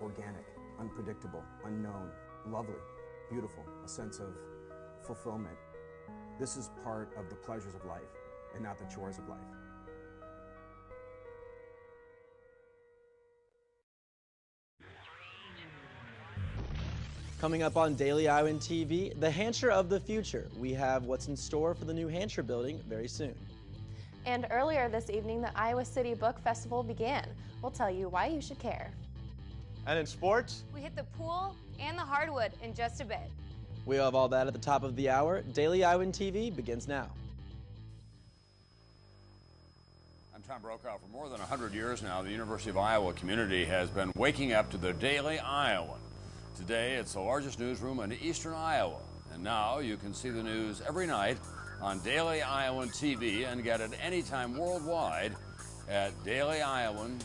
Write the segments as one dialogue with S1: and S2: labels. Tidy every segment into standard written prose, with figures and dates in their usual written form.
S1: organic, unpredictable, unknown, lovely, beautiful, a sense of fulfillment. This is part of the pleasures of life and not the chores of life.
S2: Coming up on Daily Iowan TV, the Hampshire of the future. We have what's in store for the new Hampshire building very soon.
S3: And earlier this evening, the Iowa City Book Festival began. We'll tell you why you should care.
S4: And in sports,
S5: we hit the pool and the hardwood in just a bit.
S2: We have all that at the top of the hour. Daily Iowan TV begins now.
S6: I'm Tom Brokaw. For more than 100 years now, the University of Iowa community has been waking up to the Daily Iowan. Today, it's the largest newsroom in eastern Iowa. And now you can see the news every night on Daily Iowan TV and get it anytime worldwide at dailyiowan.com.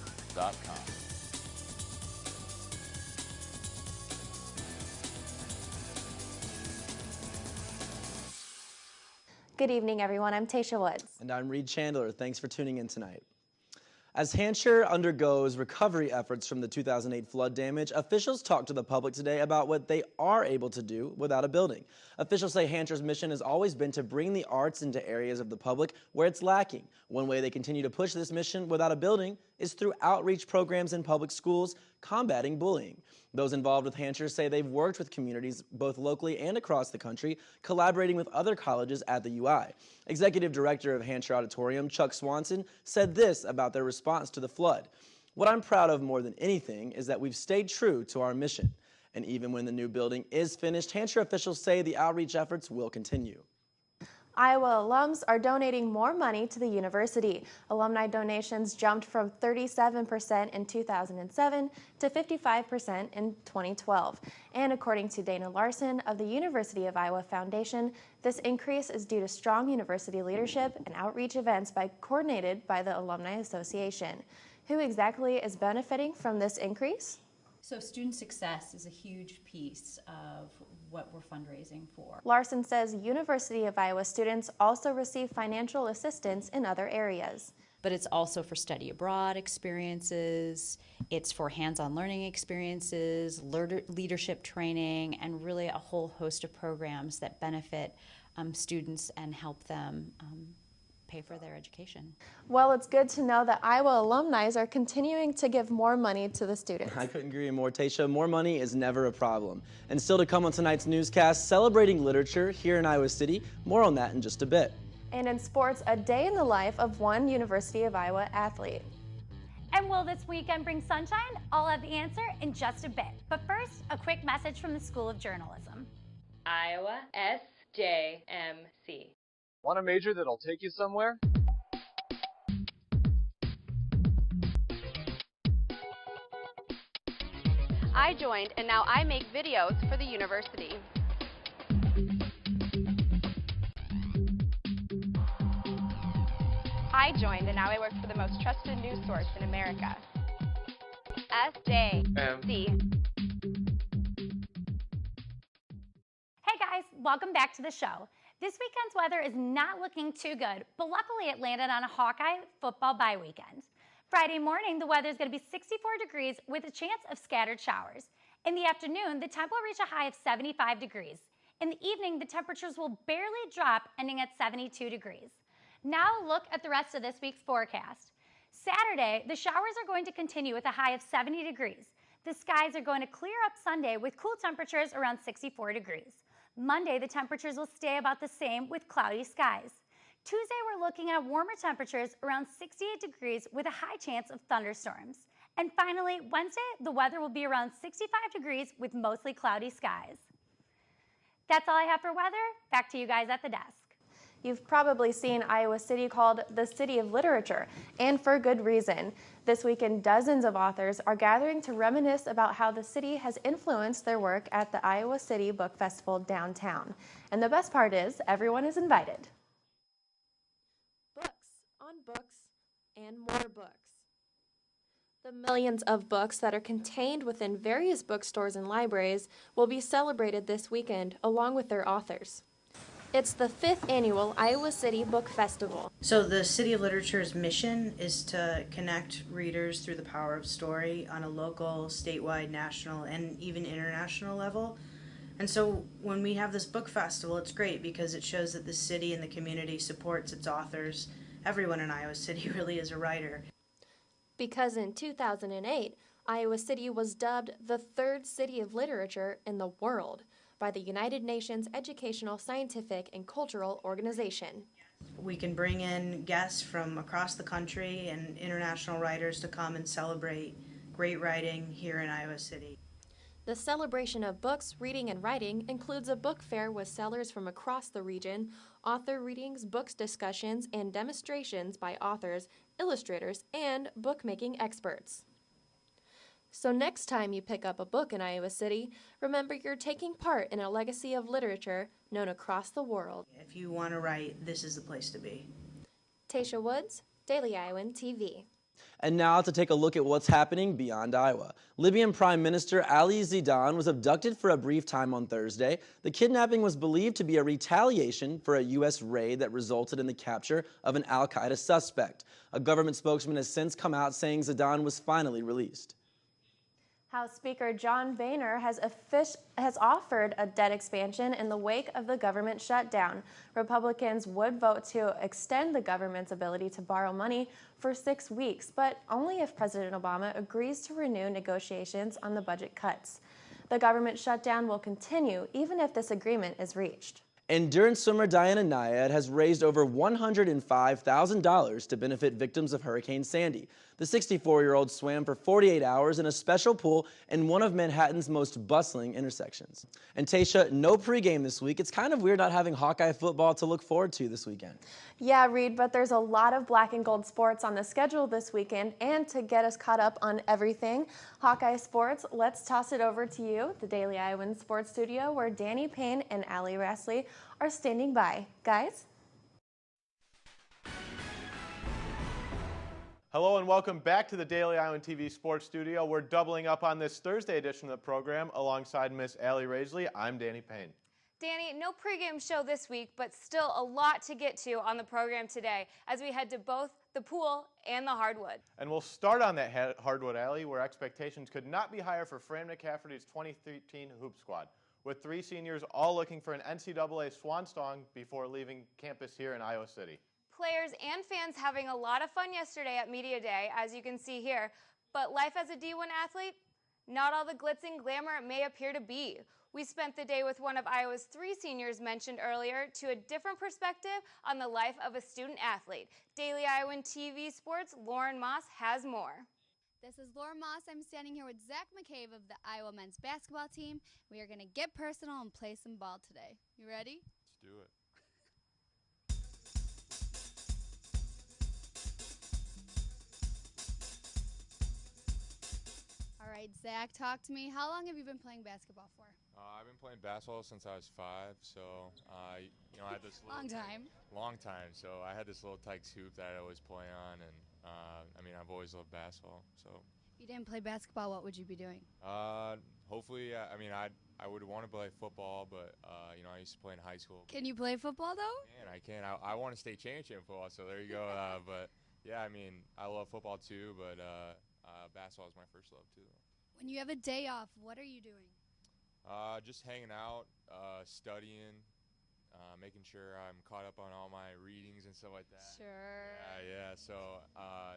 S3: Good evening, everyone. I'm Tasha Woods.
S2: And I'm Reed Chandler. Thanks for tuning in tonight. As Hampshire undergoes recovery efforts from the 2008 flood damage, officials talked to the public today about what they are able to do without a building. Officials say Hampshire's mission has always been to bring the arts into areas of the public where it's lacking. One way they continue to push this mission without a building is through outreach programs in public schools combating bullying. Those involved with Hampshire say they've worked with communities both locally and across the country, collaborating with other colleges at the UI. Executive Director of Hampshire Auditorium, Chuck Swanson, said this about their response to the flood. "What I'm proud of more than anything is that we've stayed true to our mission. And even when the new building is finished, Hampshire officials say the outreach efforts will continue."
S3: Iowa alums are donating more money to the university. Alumni donations jumped from 37% in 2007 to 55% in 2012. And according to Dana Larson of the University of Iowa Foundation, this increase is due to strong university leadership and outreach events coordinated by the Alumni Association. Who exactly is benefiting from this increase?
S7: So student success is a huge piece of what we're fundraising for.
S3: Larson says University of Iowa students also receive financial assistance in other areas.
S7: But it's also for study abroad experiences, it's for hands-on learning experiences, leadership training, and really a whole host of programs that benefit students and help them pay for their education.
S3: Well, it's good to know that Iowa alumni are continuing to give more money to the students.
S2: I couldn't agree more, Tasha. More money is never a problem. And still to come on tonight's newscast, celebrating literature here in Iowa City. More on that in just a bit.
S3: And in sports, a day in the life of one University of Iowa athlete.
S8: And will this weekend bring sunshine? I'll have the answer in just a bit. But first, a quick message from the School of Journalism.
S9: Iowa SJMC.
S4: Want a major that'll take you somewhere?
S5: I joined and now I make videos for the university. I joined and now I work for the most trusted news source in America. SJMC.
S8: Hey guys, welcome back to the show. This weekend's weather is not looking too good, but luckily it landed on a Hawkeye football bye weekend. Friday morning, the weather is going to be 64 degrees with a chance of scattered showers. In the afternoon, the temp will reach a high of 75 degrees. In the evening, the temperatures will barely drop, ending at 72 degrees. Now look at the rest of this week's forecast. Saturday, the showers are going to continue with a high of 70 degrees. The skies are going to clear up Sunday with cool temperatures around 64 degrees. Monday, the temperatures will stay about the same with cloudy skies. Tuesday, we're looking at warmer temperatures around 68 degrees with a high chance of thunderstorms. And finally, Wednesday, the weather will be around 65 degrees with mostly cloudy skies. That's all I have for weather. Back to you guys at the desk.
S3: You've probably seen Iowa City called the City of Literature, and for good reason. This weekend, dozens of authors are gathering to reminisce about how the city has influenced their work at the Iowa City Book Festival downtown. And the best part is, everyone is invited. Books on books and more books. The millions of books that are contained within various bookstores and libraries will be celebrated this weekend along with their authors. It's the 5th annual Iowa City Book Festival.
S9: So the City of Literature's mission is to connect readers through the power of story on a local, statewide, national, and even international level. And so when we have this book festival, it's great because it shows that the city and the community supports its authors. Everyone in Iowa City really is a writer.
S3: Because in 2008, Iowa City was dubbed the 3rd city of literature in the world by the United Nations Educational, Scientific, and Cultural Organization.
S9: We can bring in guests from across the country and international writers to come and celebrate great writing here in Iowa City.
S3: The celebration of books, reading, and writing includes a book fair with sellers from across the region, author readings, books discussions, and demonstrations by authors, illustrators, and bookmaking experts. So next time you pick up a book in Iowa City, remember you're taking part in a legacy of literature known across the world.
S9: If you want to write, this is the place to be.
S3: Tasha Woods, Daily Iowan TV.
S2: And now to take a look at what's happening beyond Iowa. Libyan Prime Minister Ali Zidane was abducted for a brief time on Thursday. The kidnapping was believed to be a retaliation for a U.S. raid that resulted in the capture of an al-Qaeda suspect. A government spokesman has since come out saying Zidane was finally released.
S3: House Speaker John Boehner has offered a debt expansion in the wake of the government shutdown. Republicans would vote to extend the government's ability to borrow money for 6 weeks, but only if President Obama agrees to renew negotiations on the budget cuts. The government shutdown will continue even if this agreement is reached.
S2: Endurance swimmer Diana Nyad has raised over $105,000 to benefit victims of Hurricane Sandy. The 64-year-old swam for 48 hours in a special pool in one of Manhattan's most bustling intersections. And Tasha, no pregame this week. It's kind of weird not having Hawkeye football to look forward to this weekend.
S3: Yeah, Reed, but there's a lot of black and gold sports on the schedule this weekend, and to get us caught up on everything Hawkeye sports, let's toss it over to you, the Daily Iowan Sports Studio, where Danny Payne and Allie Rassley are standing by. Guys?
S4: Hello and welcome back to the Daily Iowan TV Sports Studio. We're doubling up on this Thursday edition of the program alongside Miss Allie Raisley. I'm Danny Payne.
S10: Danny, no pregame show this week, but still a lot to get to on the program today as we head to both the pool and the hardwood.
S4: And we'll start on that hardwood alley where expectations could not be higher for Fran McCafferty's 2013 Hoop Squad, with 3 seniors all looking for an NCAA swan song before leaving campus here in Iowa City.
S10: Players and fans having a lot of fun yesterday at Media Day, as you can see here. But life as a D1 athlete, not all the glitz and glamour it may appear to be. We spent the day with one of Iowa's 3 seniors mentioned earlier to a different perspective on the life of a student athlete. Daily Iowan TV Sports' Lauren Moss has more.
S11: This is Lauren Moss. I'm standing here with Zach McCabe of the Iowa men's basketball team. We are going to get personal and play some ball today. You ready?
S4: Let's do it.
S11: All right, Zach, talk to me. How long have you been playing basketball for?
S12: I've been playing basketball since I was 5, so I had this
S11: long time.
S12: Long time. So I had this little Tykes hoop that I always play on, and I've always loved basketball. So
S11: If you didn't play basketball, what would you be doing?
S12: Hopefully, I would want to play football, but I used to play in high school.
S11: Can you play football though?
S12: I can. I want to stay championship in football, so there you go. But yeah, I love football too, but basketball is my first love too.
S11: When you have a day off, what are you doing?
S12: Just hanging out, studying, making sure I'm caught up on all my readings and stuff like that.
S11: Sure.
S12: Yeah. So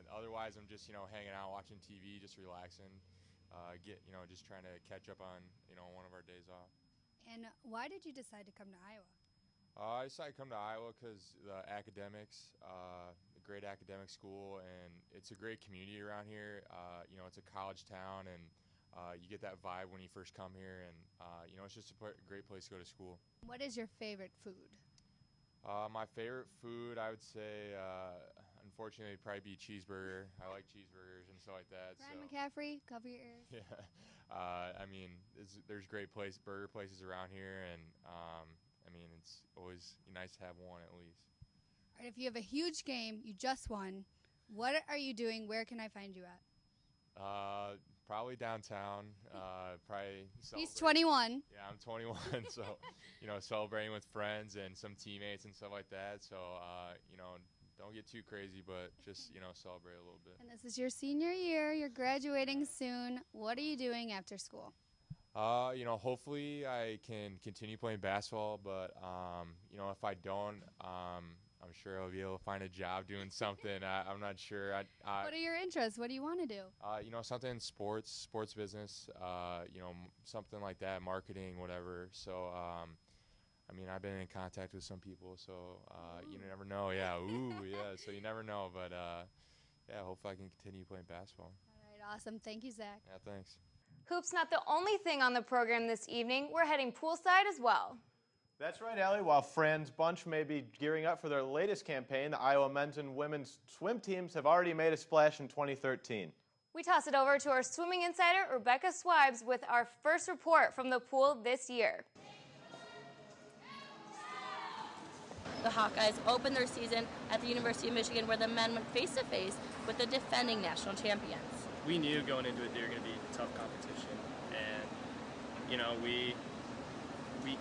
S12: otherwise, I'm just hanging out, watching TV, just relaxing. Just trying to catch up on one of our days off.
S11: And why did you decide to come to Iowa?
S12: I decided to come to Iowa because the academics, a great academic school, and it's a great community around here. It's a college town, and you get that vibe when you first come here, and it's just a great place to go to school.
S11: What is your favorite food?
S12: My favorite food, I would say, unfortunately, it'd probably be cheeseburger. I like cheeseburgers and stuff like that.
S11: Ryan McCaffrey, cover your ears.
S12: Yeah. There's great burger places around here, and it's always nice to have one at least.
S11: All right, if you have a huge game, you just won, what are you doing? Where can I find you at?
S12: Probably downtown. Probably.
S11: He's 21.
S12: Yeah, I'm 21. So, you know, celebrating with friends and some teammates and stuff like that. So, you know, don't get too crazy, but just, you know, celebrate a little bit.
S11: And this is your senior year. You're graduating soon. What are you doing after school?
S12: You know, hopefully I can continue playing basketball, but, you know, if I don't, I'm sure I'll be able to find a job doing something. I'm not sure.
S11: What are your interests? What do you want to do?
S12: You know, something in sports business, you know, something like that, marketing, whatever. So, I mean, I've been in contact with some people, so you never know. Yeah, yeah. So you never know, but yeah, hopefully I can continue playing basketball.
S11: All right, awesome. Thank you, Zach.
S12: Yeah, thanks.
S10: Hoop's not the only thing on the program this evening. We're heading poolside as well.
S4: That's right, Allie. While Fran's bunch may be gearing up for their latest campaign, the Iowa men's and women's swim teams have already made a splash in 2013.
S10: We toss it over to our swimming insider, Rebecca Swibes, with our first report from the pool this year.
S13: The Hawkeyes opened their season at the University of Michigan, where the men went face-to-face with the defending national champions.
S14: We knew going into it they were going to be tough competition, and you know we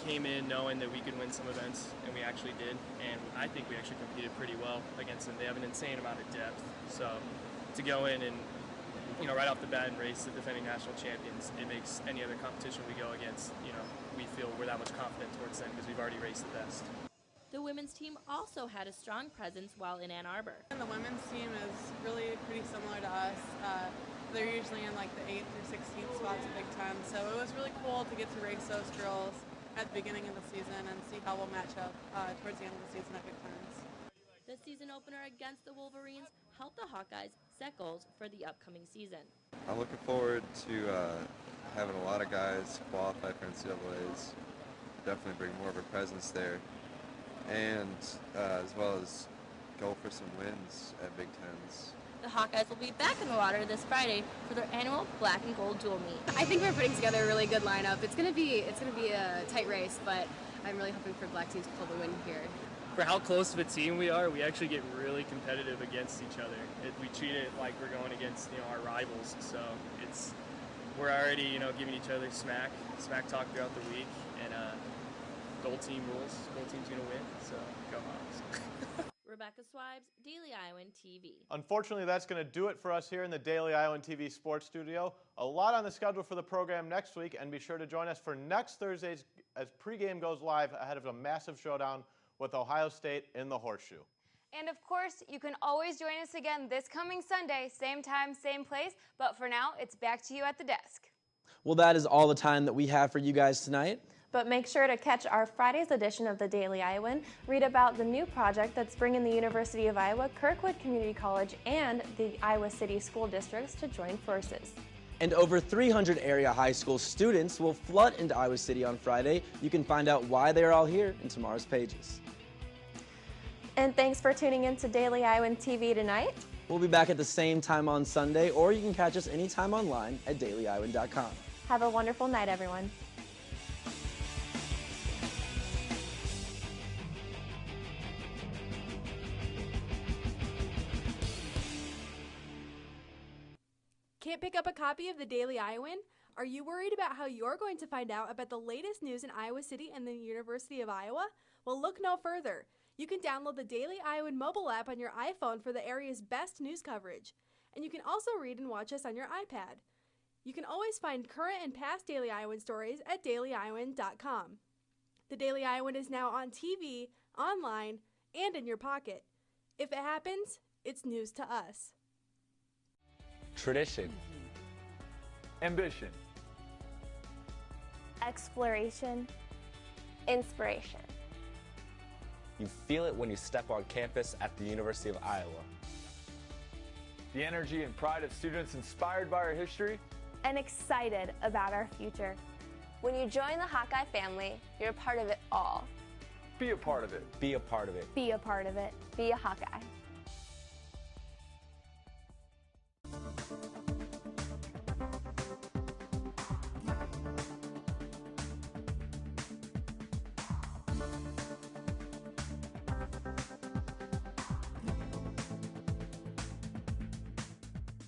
S14: came in knowing that we could win some events, and we actually did, and I think we actually competed pretty well against them. They have an insane amount of depth, so to go in and, you know, right off the bat and race the defending national champions, it makes any other competition we go against, you know, we feel we're that much confident towards them because we've already raced the best.
S13: The women's team also had a strong presence while in Ann Arbor.
S15: And the women's team is really pretty similar to us. They're usually in like the 8th or 16th spots at Big Ten, so it was really cool to get to race those drills at the beginning of the season and see how we'll match up towards the end of the season at Big Tens.
S13: The season opener against the Wolverines helped the Hawkeyes set goals for the upcoming season.
S16: I'm looking forward to having a lot of guys qualify for NCAAs, definitely bring more of a presence there, and as well as go for some wins at Big Tens.
S13: The Hawkeyes will be back in the water this Friday for their annual black and gold dual meet.
S17: I think we're putting together a really good lineup. It's gonna be a tight race, but I'm really hoping for black teams to pull the win here.
S14: For how close of a team we are, we actually get really competitive against each other. We treat it like we're going against, you know, our rivals. So we're already, you know, giving each other smack talk throughout the week, and gold team rules. Gold team's gonna win. So go Hawks.
S13: Rebecca Swibes, Daily Iowan TV.
S4: Unfortunately, that's going to do it for us here in the Daily Iowan TV Sports Studio. A lot on the schedule for the program next week, and be sure to join us for next Thursday's as pregame goes live ahead of a massive showdown with Ohio State in the Horseshoe.
S10: And of course, you can always join us again this coming Sunday, same time, same place, but for now, it's back to you at the desk.
S2: Well, that is all the time that we have for you guys tonight.
S3: But make sure to catch our Friday's edition of the Daily Iowan. Read about the new project that's bringing the University of Iowa, Kirkwood Community College, and the Iowa City School Districts to join forces.
S2: And over 300 area high school students will flood into Iowa City on Friday. You can find out why they're all here in tomorrow's pages.
S3: And thanks for tuning in to Daily Iowan TV tonight.
S2: We'll be back at the same time on Sunday, or you can catch us anytime online at dailyiowan.com.
S3: Have a wonderful night, everyone.
S18: Can't pick up a copy of the Daily Iowan? Are you worried about how you're going to find out about the latest news in Iowa City and the University of Iowa? Well, look no further. You can download the Daily Iowan mobile app on your iPhone for the area's best news coverage. And you can also read and watch us on your iPad. You can always find current and past Daily Iowan stories at dailyiowan.com. The Daily Iowan is now on TV, online, and in your pocket. If it happens, it's news to us.
S19: Tradition. Ambition.
S3: Exploration. Inspiration.
S19: You feel it when you step on campus at the University of Iowa.
S20: The energy and pride of students inspired by our history.
S3: And excited about our future.
S21: When you join the Hawkeye family, you're a part of it all.
S20: Be a part of it.
S19: Be a part of it.
S3: Be a part of it.
S21: Be a Hawkeye.